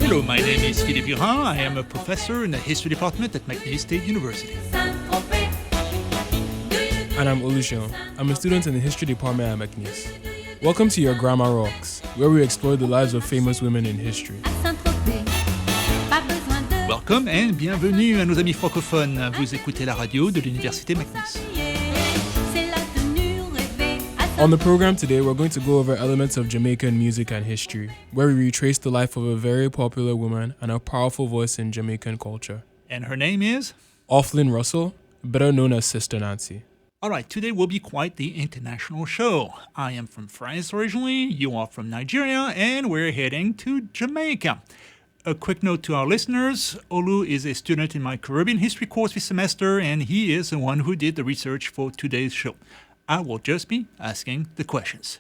Hello, my name is Philippe Durand. I am a professor in the history department at McNeil State University. And I'm Oluseun. I'm a student in the history department at McNeil. Welcome to Your Grammar Rocks, where we explore the lives of famous women in history. Welcome and bienvenue à nos amis francophones. Vous écoutez la radio de l'université McNeil. On the program today, we're going to go over elements of Jamaican music and history, where we retrace the life of a very popular woman and a powerful voice in Jamaican culture. And her name is? Oluseun Russell, better known as Sister Nancy. Alright, today will be quite the international show. I am from France originally, you are from Nigeria, and we're heading to Jamaica. A quick note to our listeners, Olu is a student in my Caribbean history course this semester, and he is the one who did the research for today's show. I will just be asking the questions.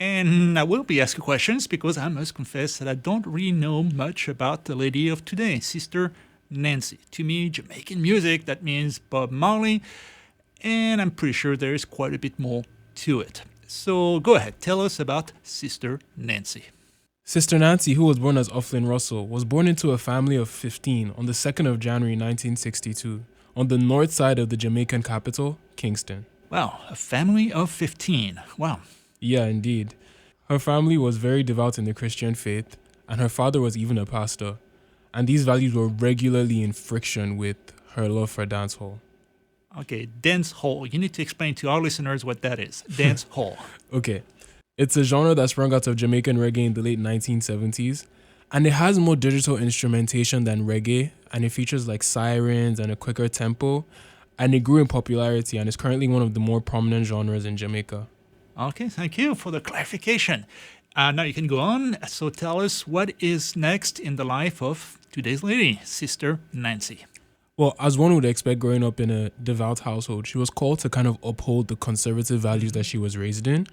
And I will be asking questions because I must confess that I don't really know much about the lady of today, Sister Nancy. To me, Jamaican music, that means Bob Marley, and I'm pretty sure there is quite a bit more to it. So go ahead, tell us about Sister Nancy. Sister Nancy, who was born as Oluseun Russell, was born into a family of 15 on the 2nd of January 1962 on the north side of the Jamaican capital, Kingston. Wow, a family of 15. Wow. Yeah, indeed. Her family was very devout in the Christian faith, and her father was even a pastor. And these values were regularly in friction with her love for dancehall. Okay, dancehall. You need to explain to our listeners what that is. Dancehall. Okay. It's a genre that sprung out of Jamaican reggae in the late 1970s, and it has more digital instrumentation than reggae, and it features like sirens and a quicker tempo, and it grew in popularity and is currently one of the more prominent genres in Jamaica. Okay, thank you for the clarification. Now you can go on. So tell us what is next in the life of today's lady, Sister Nancy. Well, as one would expect growing up in a devout household, she was called to kind of uphold the conservative values that she was raised in.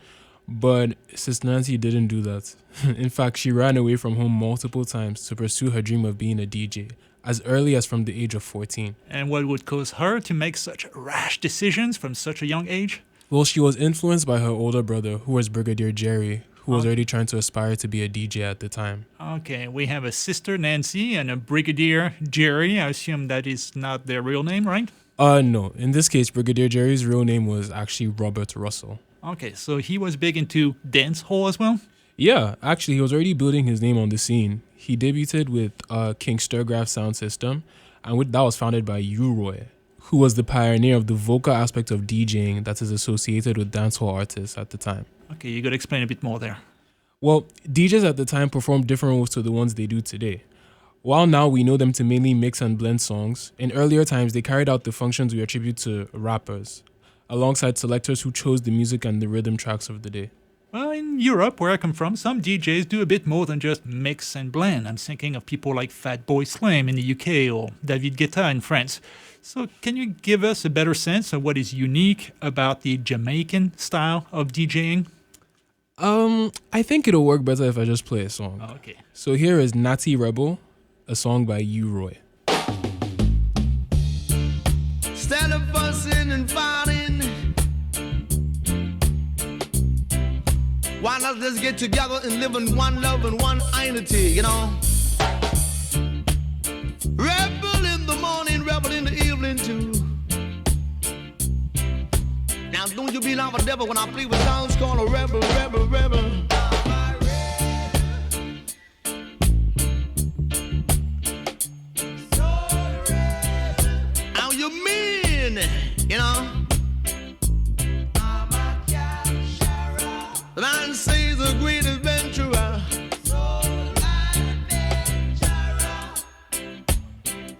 But Sister Nancy didn't do that. In fact, she ran away from home multiple times to pursue her dream of being a DJ, as early as from the age of 14. And what would cause her to make such rash decisions from such a young age? Well, she was influenced by her older brother, who was Brigadier Jerry, who was already trying to aspire to be a DJ at the time. Okay, we have a Sister Nancy and a Brigadier Jerry. I assume that is not their real name, right? No. In this case, Brigadier Jerry's real name was actually Robert Russell. Okay, so he was big into dancehall as well? Yeah, actually, he was already building his name on the scene. He debuted with King Sturgraf sound system, and that was founded by U-Roy, who was the pioneer of the vocal aspect of DJing that is associated with dancehall artists at the time. Okay, you got to explain a bit more there. Well, DJs at the time performed different roles to the ones they do today. While now we know them to mainly mix and blend songs, in earlier times they carried out the functions we attribute to rappers, alongside selectors who chose the music and the rhythm tracks of the day. Well, in Europe, where I come from, some DJs do a bit more than just mix and blend. I'm thinking of people like Fatboy Slim in the UK or David Guetta in France. So can you give us a better sense of what is unique about the Jamaican style of DJing? I think it'll work better if I just play a song. Okay. So here is Nati Rebel, a song by U-Roy. Instead of fussing and fighting, why not just get together and live in one love and one unity, you know? Rebel in the morning, rebel in the evening too. Now don't you be like a devil when I play with sounds called a rebel, rebel, rebel. How you mean, you know? The man says a great adventurer.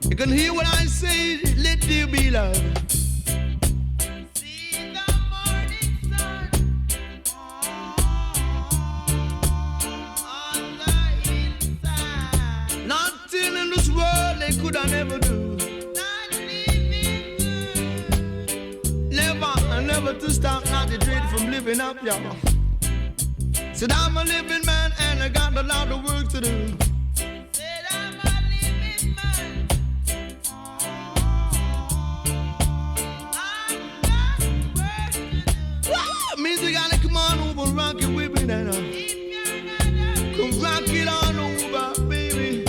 You can hear what I say, let there be love. See the morning sun on the inside. Nothing in this world they could I never do. Not living good. Never to stop, not to dread from living up, y'all. Said I'm a living man and I got a lot of work to do. Said I'm a living man. I got work to do. Woo! Music gotta come on over, rock it with me now. Come rock it on over, baby.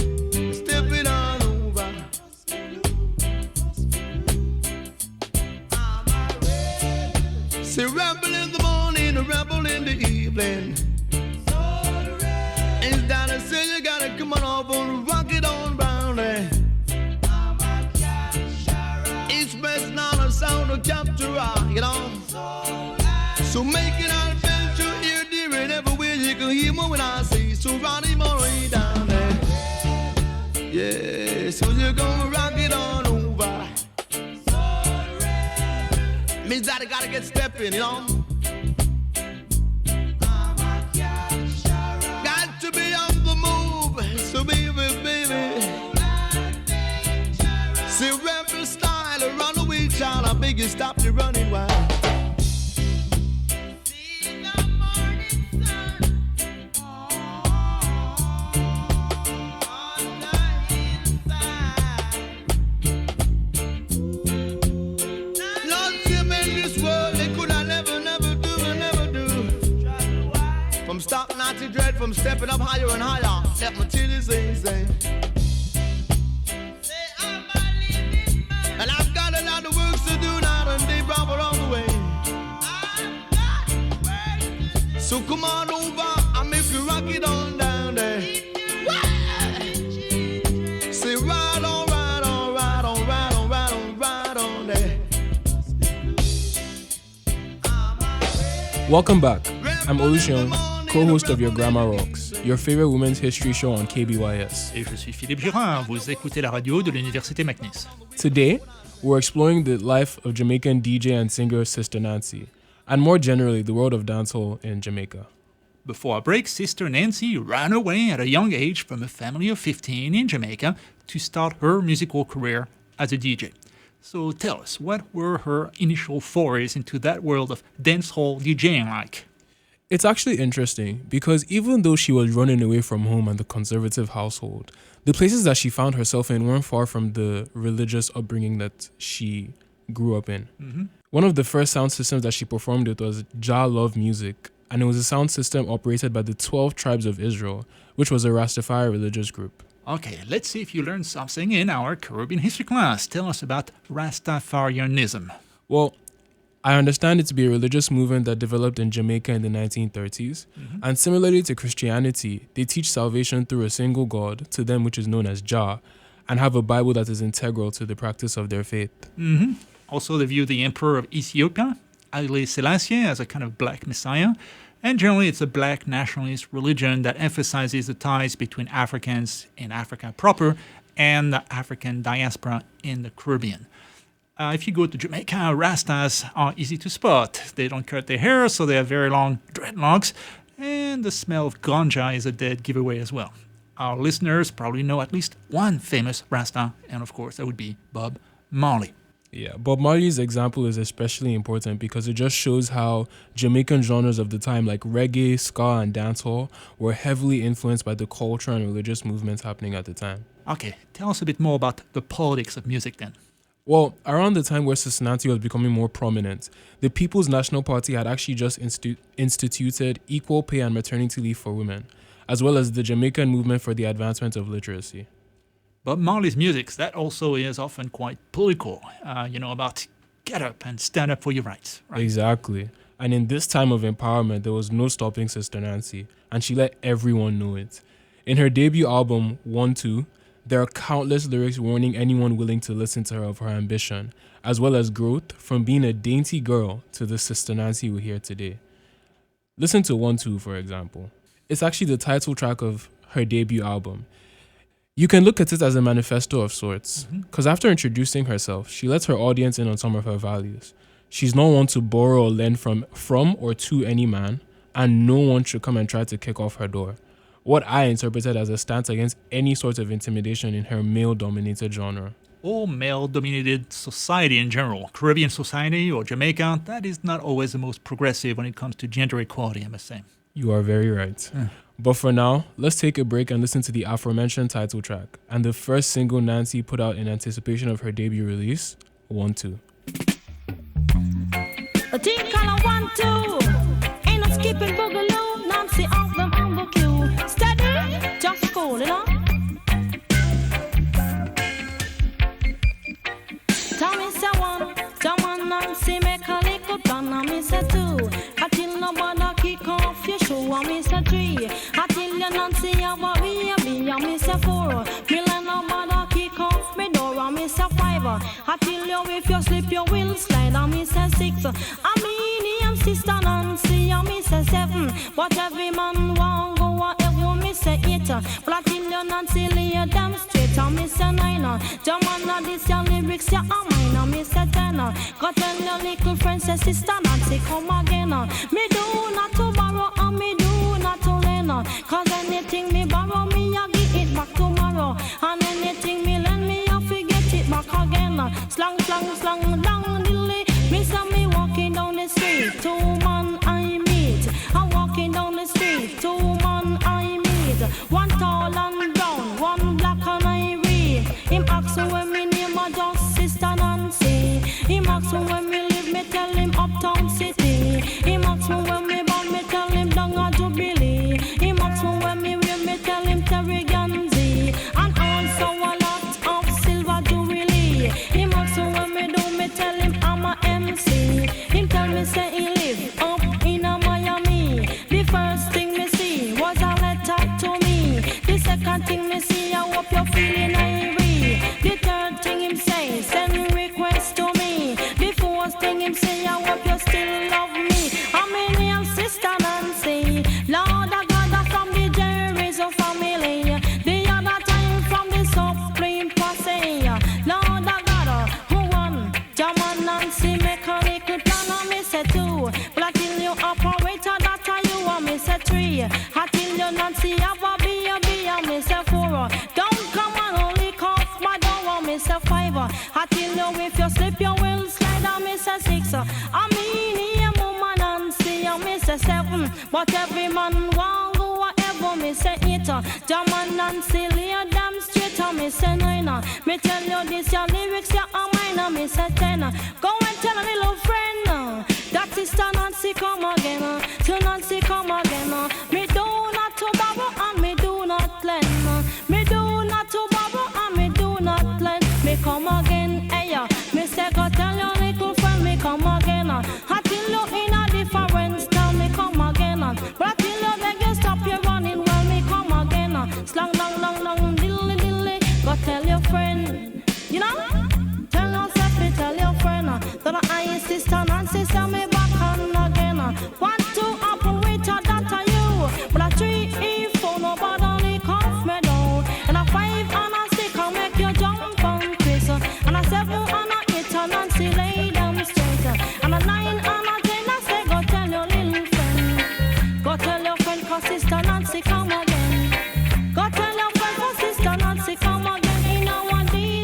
Say rebel in the morning, a rebel in the evening. It's down to say you gotta come on off and rock it on round there. It's best not a sound of capture, you know. So make it an adventure here, dear, and everywhere you can hear me when I say, so run him already down there. Yeah, so you're gonna rock it on over. Means that I gotta get stepping, you know. Got to be on the move, so baby, baby. See rebel style, a runaway child, I beg you stop your running wild. Stop Nati Dread from stepping up higher and higher. Let my titties say. And I've got a lot of work to do now, and they brought on the way. So come on over, I'll make you rock it on down there. Say right on, right on, right on, right on, right on, right on there. Welcome back. I'm Oluseun, co-host of Your Grammar Rocks, your favorite women's history show on KBYS. Et je suis Philippe Girin, vous écoutez la radio de l'Université McNeese. Today, we're exploring the life of Jamaican DJ and singer Sister Nancy, and more generally, the world of dancehall in Jamaica. Before our break, Sister Nancy ran away at a young age from a family of 15 in Jamaica to start her musical career as a DJ. So tell us, what were her initial forays into that world of dancehall DJing like? It's actually interesting because even though she was running away from home and the conservative household, the places that she found herself in weren't far from the religious upbringing that she grew up in. Mm-hmm. One of the first sound systems that she performed with was Jah Love Music, and it was a sound system operated by the 12 Tribes of Israel, which was a Rastafari religious group. Okay, let's see if you learned something in our Caribbean history class. Tell us about Rastafarianism. Well, I understand it to be a religious movement that developed in Jamaica in the 1930s. Mm-hmm. And similarly to Christianity, they teach salvation through a single God, to them which is known as Jah, and have a Bible that is integral to the practice of their faith. Mm-hmm. Also, they view the emperor of Ethiopia, Haile Selassie, as a kind of black messiah. And generally, it's a black nationalist religion that emphasizes the ties between Africans in Africa proper and the African diaspora in the Caribbean. If you go to Jamaica, Rastas are easy to spot. They don't cut their hair, so they have very long dreadlocks, and the smell of ganja is a dead giveaway as well. Our listeners probably know at least one famous Rasta, and of course, that would be Bob Marley. Yeah, Bob Marley's example is especially important because it just shows how Jamaican genres of the time like reggae, ska, and dancehall were heavily influenced by the culture and religious movements happening at the time. Okay, tell us a bit more about the politics of music then. Well, around the time where Sister Nancy was becoming more prominent, the People's National Party had actually just instituted equal pay and maternity leave for women, as well as the Jamaican movement for the advancement of literacy. But Marley's music, that also is often quite political, about get up and stand up for your rights. Right? Exactly. And in this time of empowerment, there was no stopping Sister Nancy, and she let everyone know it. In her debut album, 1-2, there are countless lyrics warning anyone willing to listen to her of her ambition, as well as growth from being a dainty girl to the Sister Nancy we hear today. Listen to 1-2, for example. It's actually the title track of her debut album. You can look at it as a manifesto of sorts, because after introducing herself, she lets her audience in on some of her values. She's not one to borrow or lend from or to any man, and no one should come and try to kick off her door. What I interpreted as a stance against any sort of intimidation in her male-dominated genre. Or male-dominated society in general. Caribbean society or Jamaica, that is not always the most progressive when it comes to gender equality, I must say. You are very right. But for now, let's take a break and listen to the aforementioned title track and the first single Nancy put out in anticipation of her debut release, 1-2. A team color 1-2. Ain't no skipping boogaloo. Nancy off them on the cue. Steady, just cool, you know. Tommy said 1, Tom and Nancy make a little plan. And me said 2, 2. Until nobody kick off your shoe, I miss a 3. Until you not see a baby, I miss a 4. Me let nobody kick off me door, I miss a 5. Until you if you slip you will slide, I miss a 6. I mean I'm sister Nancy, I miss a 7. But every man want go whatever miss a 8. But until you Nancy lay a damn straight, I miss a 9. Jamana this your lyrics, yeah, I'm mine, I miss a 10. Got tell your little friend, say sister Nancy, come again. Me do not to borrow, and me do not to lend. Cause anything me borrow, me I give it back tomorrow. And anything me lend, me I forget it back again. Slang, slang, slang, down dilly. Me say me walking down the street, 2 man I meet. I'm walking down the street, 2 man I meet. 1 tall and brown, 1 black and I read. Him ask me when me name a just sister Nancy. Him ask me when me live, me tell him uptown city. Him ask me when me born, me tell him down a Jubilee. Him ask me when me wear, me tell him Terry Ganzi. And also a lot of silver Jubilee. Him ask me when me do, me tell him I'm a MC. Him tell me say he live up in a Miami. The first thing me see was a letter to me. The second thing me see, I hope you're feeling irate. The third thing him say, send request to me. The fourth thing him say, I hope you still love me. I'm in your sister Nancy. Lord of God from the Jerry's family. The other time from the Supreme Posse. Lord of God, who won? German Nancy make a little plan, I miss a 2. But until you operator, that you I miss a 3. Until you Nancy have a baby, I miss a 4. Don't come and only cough my door, I miss a 5. Until you if you slip you will slide, I miss a 6. I mean here mama Nancy, I miss a 7. But every man want go whatever miss a 8. German Nancy lay a damn straight, I miss a 9. Me tell you this your lyrics, yeah, I'm mine, I miss a 10. Go and tell a little friend that sister Nancy come again. To Nancy come again. Me do not to borrow and me do not lend. Me do not to borrow and me do not lend. Me come again, hey. Me say go tell your little friend me come again. Until you in a different style, me come again. But until you beg you stop your running, well me come again. Slang long long long dilly dilly. Go tell your friend, you know. Tell yourself, me tell your friend that I sister Nancy say me back on again. 1, 2 operator that are you. But a 3, 4 nobody cough me down. And a 5 and a 6 I make you jump on Chris. And a 7 and a 8 and Nancy lay them straight. And a 9 and a 10 I say go tell your little friend. Go tell your friend cause sister Nancy come again. Go tell your friend cause sister Nancy come again.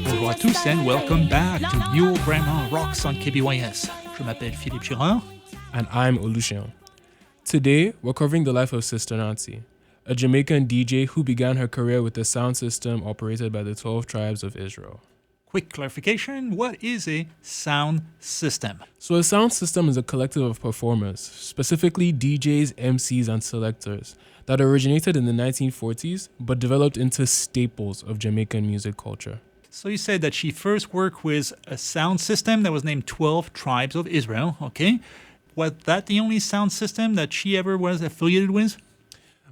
Bonjour à tous and welcome back to Your Grandma Rocks on KBYS. Je m'appelle Philippe Girard. And I'm Oluseun. Today, we're covering the life of Sister Nati, a Jamaican DJ who began her career with a sound system operated by the 12 tribes of Israel. Quick clarification, what is a sound system? So a sound system is a collective of performers, specifically DJs, MCs, and selectors, that originated in the 1940s but developed into staples of Jamaican music culture. So you said that she first worked with a sound system that was named 12 Tribes of Israel, okay? Was that the only sound system that she ever was affiliated with?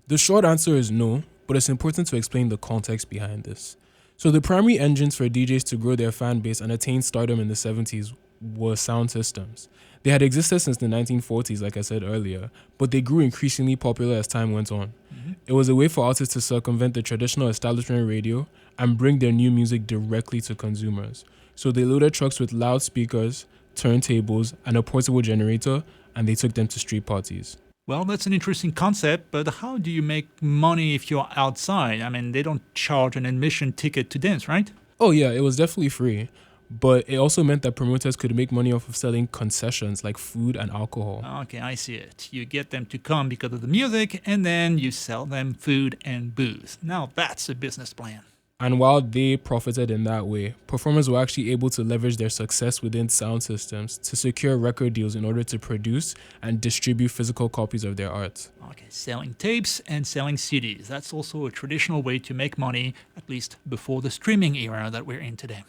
The short answer is no, but it's important to explain the context behind this. So the primary engines for DJs to grow their fan base and attain stardom in the 70s were sound systems. They had existed since the 1940s, like I said earlier, but they grew increasingly popular as time went on. Mm-hmm. It was a way for artists to circumvent the traditional establishment radio and bring their new music directly to consumers. So they loaded trucks with loudspeakers, turntables, and a portable generator, and they took them to street parties. Well, that's an interesting concept, but how do you make money if you're outside? I mean, they don't charge an admission ticket to dance, right? Oh yeah, it was definitely free. But it also meant that promoters could make money off of selling concessions like food and alcohol. Okay, I see it. You get them to come because of the music, and then you sell them food and booze. Now that's a business plan. And while they profited in that way, performers were actually able to leverage their success within sound systems to secure record deals in order to produce and distribute physical copies of their art. Okay, selling tapes and selling CDs. That's also a traditional way to make money, at least before the streaming era that we're in today.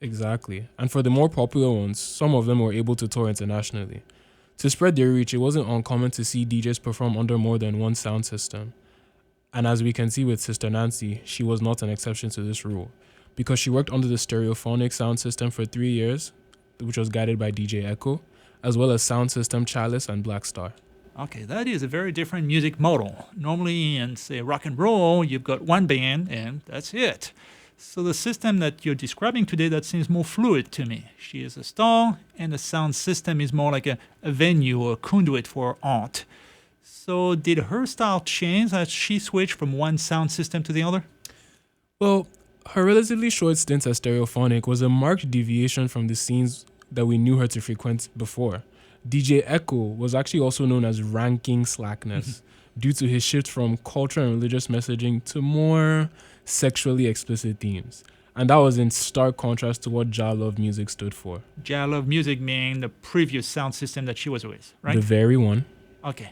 Exactly. And for the more popular ones, some of them were able to tour internationally. To spread their reach, it wasn't uncommon to see DJs perform under more than one sound system. And as we can see with Sister Nancy, she was not an exception to this rule, because she worked under the stereophonic sound system for 3 years, which was guided by DJ Echo, as well as sound system Chalice and Black Star. Okay, that is a very different music model. Normally in, say, rock and roll, you've got one band and that's it. So the system that you're describing today, that seems more fluid to me. She is a star, and the sound system is more like a venue or a conduit for art. So did her style change as she switched from one sound system to the other? Well, her relatively short stint as stereophonic was a marked deviation from the scenes that we knew her to frequent before. DJ Echo was actually also known as ranking slackness due to his shift from culture and religious messaging to more sexually explicit themes. And that was in stark contrast to what Jah Love Music stood for. Jah Love Music being the previous sound system that she was with, right? The very one. Okay.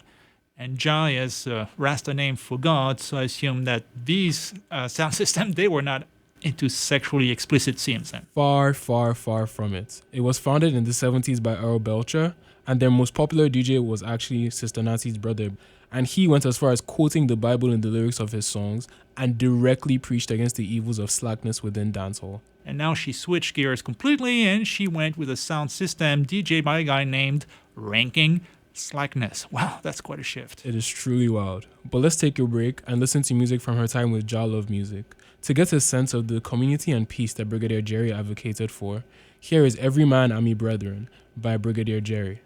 And Jah is a Rasta name for God, so I assume that these sound systems, they were not into sexually explicit themes then. Far, far, far from it. It was founded in the 70s by Earl Belcher, and their most popular DJ was actually Sister Nancy's brother. And he went as far as quoting the Bible in the lyrics of his songs and directly preached against the evils of slackness within dancehall. And now she switched gears completely and she went with a sound system DJ by a guy named Ranking Slackness. Wow, that's quite a shift. It is truly wild. But let's take a break and listen to music from her time with Jah Love Music. To get a sense of the community and peace that Brigadier Jerry advocated for, here is Every Man and Me Brethren by Brigadier Jerry.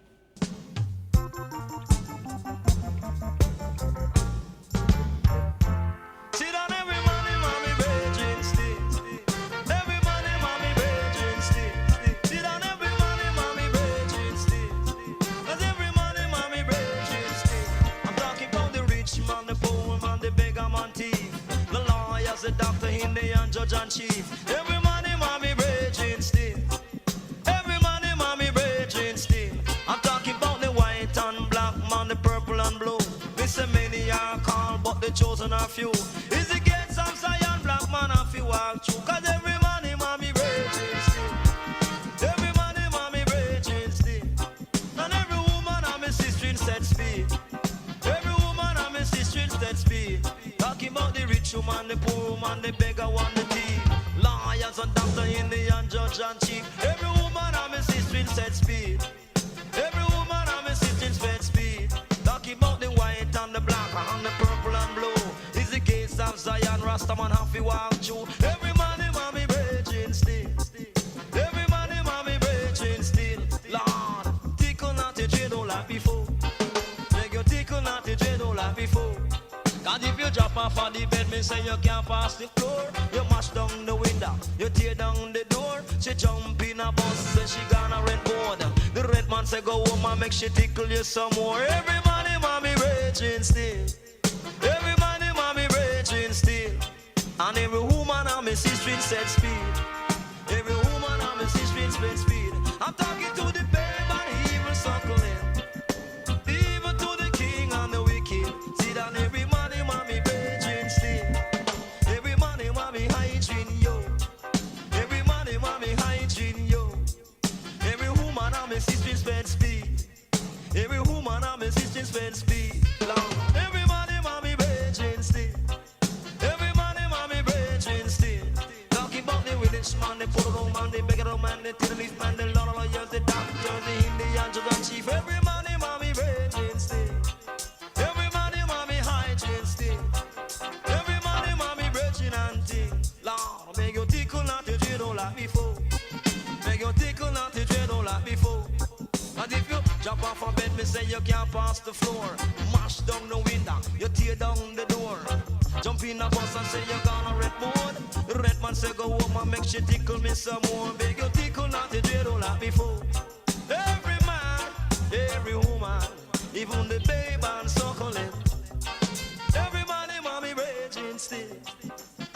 Judge and chief, every money, mommy, raging still. Every money, mommy, raging still. I'm talking about the white and black man, the purple and blue. This many are called, but the chosen are few. Is the gates of Zion, black man, and few walk through. Cause every money, mommy, raging still. Every money, mommy, raging still. And every woman, I'm a sister in set speed. Every woman, I'm a sister in set speed. Talking about the rich woman, the poor woman, the beggar one, the thief. Lawyers and doctor, Indian judge and chief. Every woman I'm a sister in set speed. Every woman I'm a sister in set speed. Talking about the white and the black and the purple and blue. Is the case of Zion, Rastaman have to walk through. Every money mommy raging still. Every money mommy raging still. Lord, tickle not the dreidel like before. Make you tickle not the dreidel like before. Cause if you drop off on the bed, me say you can't pass the floor. You mash down the window, you tear down the door. She jump in a bus, say she gonna rent board. The rent man say go home and make she tickle you some more. Every money, mommy raging still. Every money, mommy raging still. And every woman I'm a sister in set speed. Every woman I'm a sister in set speed. I'm talking to the babe and evil suckling. Even to the king and the wicked. See that every money, mommy raging still. Every money, mommy hygiene, yo. Every money, mommy hygiene, yo. Every woman I'm a sister in spend speed. Every woman I'm a sister in spend speed. Long. Every money, mommy raging still. Every money, mommy raging still. Talking about the village man, the poor man, the beggar man, the terrorist man, the lawyers, the doctors, the Indian judge and chief. Every money, mommy raging still. Every money, mommy hygiene still. Every money, mommy raging and thing. Lord, make you tickle not the dreidel like before. Make you tickle not the dreidel like before. And if you jump off a bed, me say you can't pass the floor. Mash down the window, you tear down the door. Jump in a bus and say you're gonna rent board. The rent man say go home and make she tickle me some more. Make you tickle not the dreidel like before. Every man, every woman, even the babe and suckling. Every money, mommy raging still.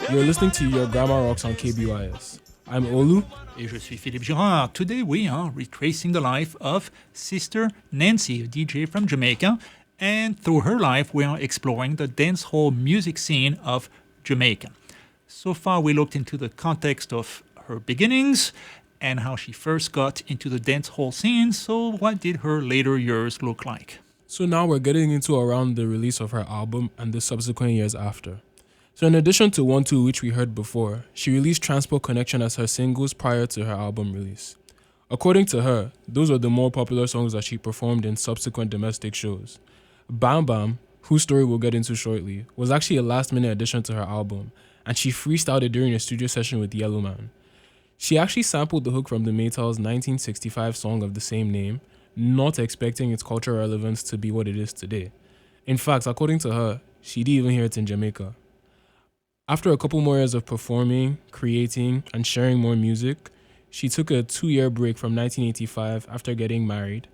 You're listening to Your Grandma Rocks on KBYS. I'm Olu. Et je suis Philippe Girard. Today we are retracing the life of Sister Nancy, a DJ from Jamaica, and through her life we are exploring the dancehall music scene of Jamaica. So far we looked into the context of her beginnings and how she first got into the dancehall scene. So what did her later years look like? So now we're getting into around the release of her album and the subsequent years after. So in addition to 1-2, which we heard before, she released Transport Connection as her singles prior to her album release. According to her, those were the more popular songs that she performed in subsequent domestic shows. Bam Bam, whose story we'll get into shortly, was actually a last-minute addition to her album, and she freestyled it during a studio session with Yellow Man. She actually sampled the hook from the Maytals' 1965 song of the same name, not expecting its cultural relevance to be what it is today. In fact, according to her, she didn't even hear it in Jamaica. After a couple more years of performing, creating, and sharing more music, she took a 2-year break from 1985 after getting married,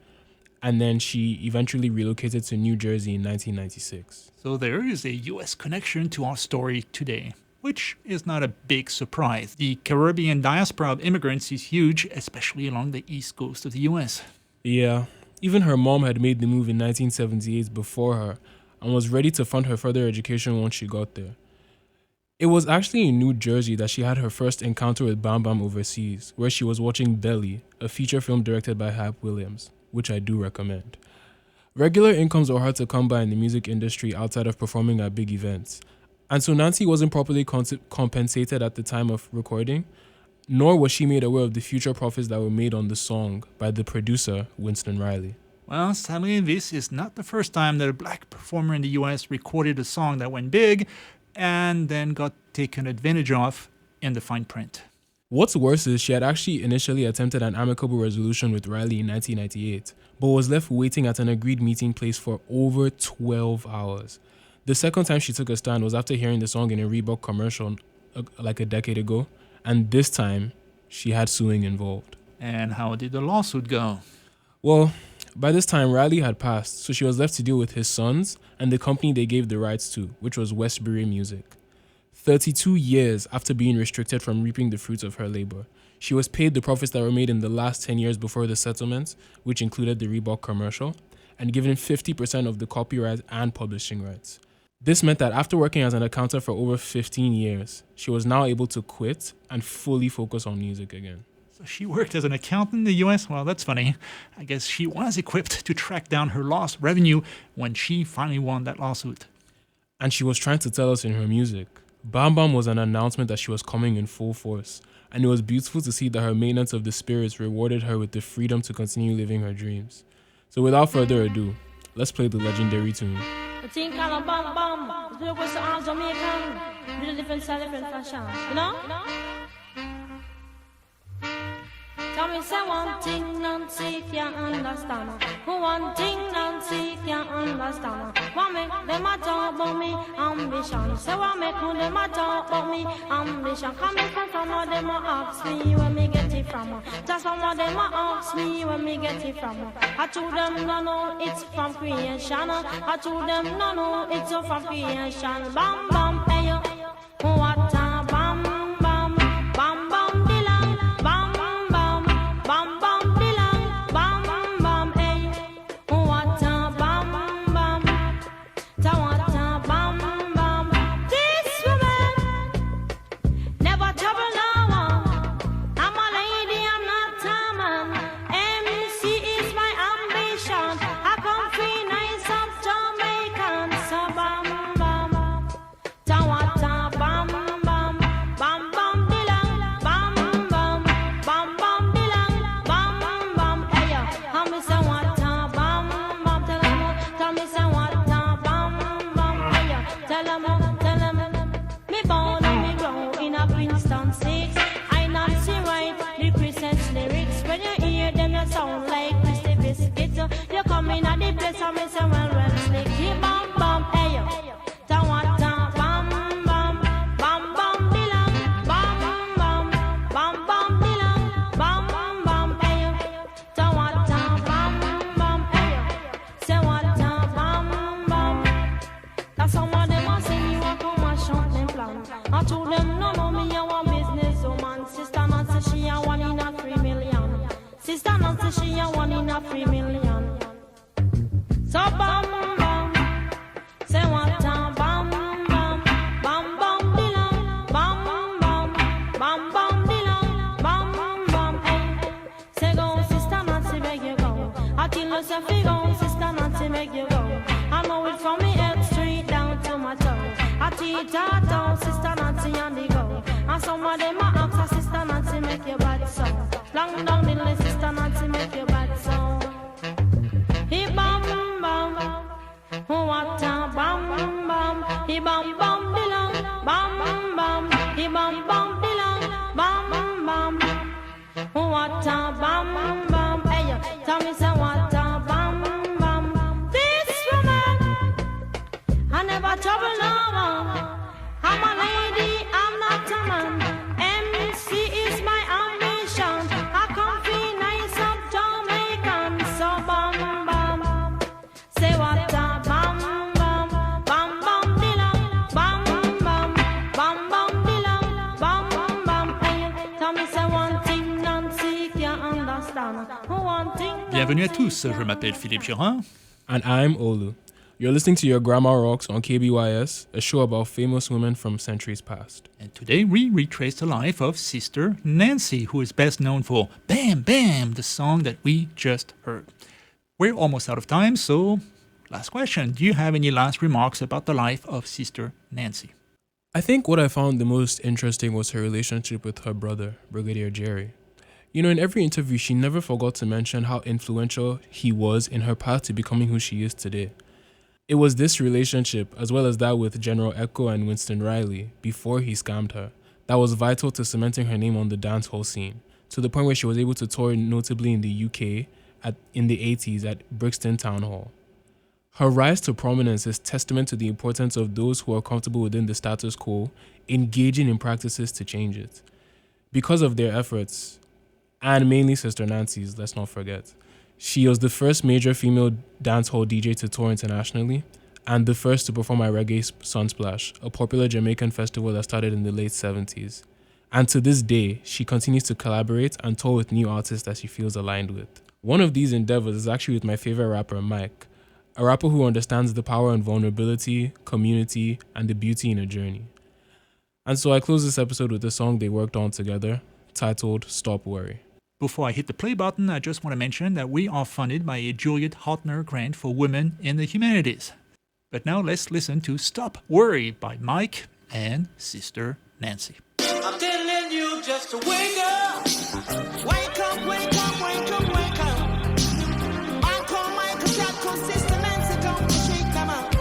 and then she eventually relocated to New Jersey in 1996. So there is a U.S. connection to our story today, which is not a big surprise. The Caribbean diaspora of immigrants is huge, especially along the east coast of the U.S. Yeah, even her mom had made the move in 1978 before her and was ready to fund her further education once she got there. It was actually in New Jersey that she had her first encounter with Bam Bam overseas, where she was watching Belly, a feature film directed by Hap Williams, which I do recommend. Regular incomes are hard to come by in the music industry outside of performing at big events, and so Nancy wasn't properly compensated at the time of recording, nor was she made aware of the future profits that were made on the song by the producer, Winston Riley. Well, sadly, this is not the first time that a black performer in the U.S. recorded a song that went big and then got taken advantage of in the fine print. What's worse is she had actually initially attempted an amicable resolution with Riley in 1998, but was left waiting at an agreed meeting place for over 12 hours. The second time she took a stand was after hearing the song in a Reebok commercial like a decade ago, and this time she had suing involved. And how did the lawsuit go? Well, by this time Riley had passed, so she was left to deal with his sons and the company they gave the rights to, which was Westbury Music. 32 years after being restricted from reaping the fruits of her labor, she was paid the profits that were made in the last 10 years before the settlement, which included the Reebok commercial, and given 50% of the copyright and publishing rights. This meant that after working as an accountant for over 15 years, she was now able to quit and fully focus on music again. So she worked as an accountant in the U.S.? Well, that's funny. I guess she was equipped to track down her lost revenue when she finally won that lawsuit. And she was trying to tell us in her music. Bam Bam was an announcement that she was coming in full force, and it was beautiful to see that her maintenance of the spirits rewarded her with the freedom to continue living her dreams. So without further ado, let's play the legendary tune. The thing called a bam bam. It's because all Jamaican, really different style, different fashion. You know? Tell me say one thing Nancy can't understand. One thing Nancy can't understand. What make them a talk about me ambition? Say what make them a talk about me ambition? Coming from all them a ask me where me get it from. Just some of them a ask me where me get it from. I told them no no it's from creation. I told them no no it's from creation. Bam bam hey yo, what a bam bam bam bam dilang bam. Bam bam dilang, bam bam hey, what a bam bam, ta what a bam bam. This woman never trouble no one. I'm a lady, I'm not a man. MC is my ambition. I come free nice of Jamaican, so bam bam, ta what a bam bam, bam bam dilang, bam bam, bam bam dilang. Sound like Christy Biscuit. You come in at the place and me say well slick. Bam bam hey yo, ta what ta bam bam bam bam dilang, bam bam bam bam dilang, bam bam hey yo, ta what ta bam bam hey yo, say what ta bam bam. That's some of them a say me want come and shut them plan. I told them no no me a one business woman. Sister Nancy she a 1 in a 3 million. Sister Nancy, she a 1 in a 3 million. So bad. teach her down, Sister Nancy and the go. And some of them a ask her, Sister Nancy make your bad sound. Long down the list, Sister Nancy make your bad sound. He bam bam, what a bam bam. He bam bam dilang, bam bam. He bam bam dilang, bam bam. What a bam bam. Hey, tell me say what a bam bam. This woman, I never trouble no one. I'm a lady, I'm not a man. MC is my ambition. I come feel nice up Jamaican. So bam bam. Say what a bam bam. Bam bam dilang. Bam bam. Bam bam dilang. Bam bam. Hey, tell me say one thing Nancy can't understand. One thing. Bienvenue à tous, je m'appelle Philippe Girin. And I'm Olu. You're listening to Your Grandma Rocks on KBYS, a show about famous women from centuries past. And today we retrace the life of Sister Nancy, who is best known for Bam Bam, the song that we just heard. We're almost out of time, so last question. Do you have any last remarks about the life of Sister Nancy? I think what I found the most interesting was her relationship with her brother, Brigadier Jerry. You know, in every interview, she never forgot to mention how influential he was in her path to becoming who she is today. It was this relationship, as well as that with General Echo and Winston Riley, before he scammed her, that was vital to cementing her name on the dancehall scene, to the point where she was able to tour notably in the UK in the 80s at Brixton Town Hall. Her rise to prominence is testament to the importance of those who are comfortable within the status quo, engaging in practices to change it. Because of their efforts, and mainly Sister Nancy's, let's not forget, she was the first major female dancehall DJ to tour internationally and the first to perform at Reggae Sunsplash, a popular Jamaican festival that started in the late 70s. And to this day, she continues to collaborate and tour with new artists that she feels aligned with. One of these endeavors is actually with my favorite rapper, Mike, a rapper who understands the power in vulnerability, community, and the beauty in a journey. And so I close this episode with a song they worked on together, titled Stop Worry. Before I hit the play button, I just want to mention that we are funded by a Juliet Hotner grant for women in the humanities. But now let's listen to Stop Worry by Mike and Sister Nancy. I'm telling you just to wake up. Wake up, wake up, wake up, wake up. I call Michael Jackson, Sister Nancy, don't shake them up.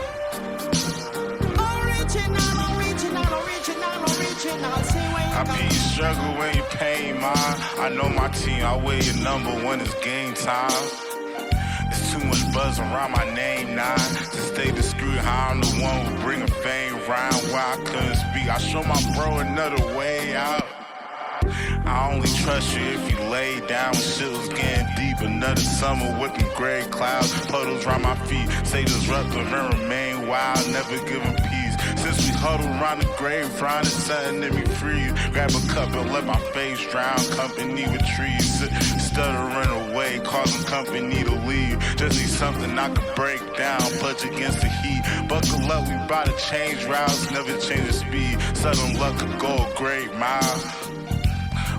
Original, original, original, original. Say wake up. I mean, you struggle when you pain, ma. I know my team, I wear your number when it's game time. There's too much buzz around my name now. To stay discreet, how I'm the one who bring a fame round where I couldn't speak. I show my bro another way out. I only trust you if you lay down when shit was getting deep. Another summer whipping gray clouds, puddles around my feet. Say disruptive and remain wild, never giving peace. Since we huddle around the grave, trying to something let me freeze. Grab a cup and let my face drown, company with trees. Stuttering away, causing company to leave. Just need something I could break down, punch against the heat. Buckle up, we bout to change routes, never change the speed. Sudden luck could go a great mile.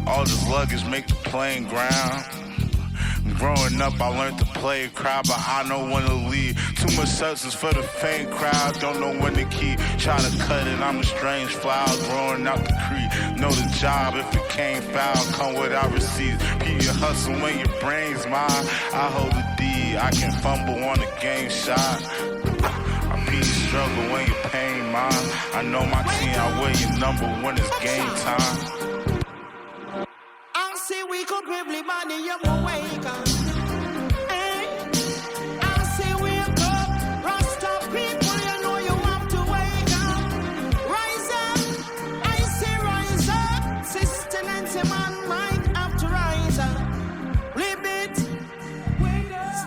All this luggage make the plane ground. Growing up, I learned to play a crowd, but I know when to leave. Too much substance for the faint crowd, don't know when to keep. Try to cut it, I'm a strange flower growing out the creek. Know the job, if it came foul, come without receipts. Keep your hustle when your brain's mine. I hold the D, I can fumble on a game shot. I mean, you struggle when you pain mine. I know my team, I wear your number when it's game time. I say we could gravely body, you go wake up. Hey, I say wake up, Rasta people, you know you have to wake up. Rise up, I say rise up. Sister Nancy, man, might have to rise up. Live it,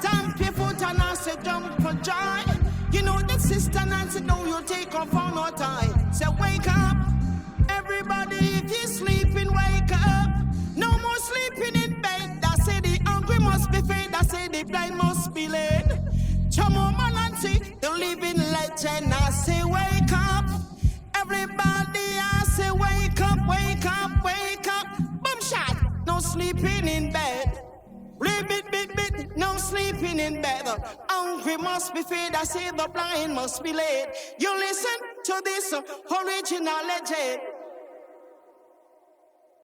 stamp your foot and I say jump for joy. You know that Sister Nancy, know you take off on no time. Say wake up, everybody, if you're sleeping, wake up. No more sleeping in bed. I say the hungry must be fed. I say the blind must be led. Chamo Nancy, the living legend. I say wake up, everybody. I say wake up, wake up, wake up. Boom shot. No sleeping in bed. Ribbit, bit, bit. No sleeping in bed. Hungry must be fed. I say the blind must be led. You listen to this original legend.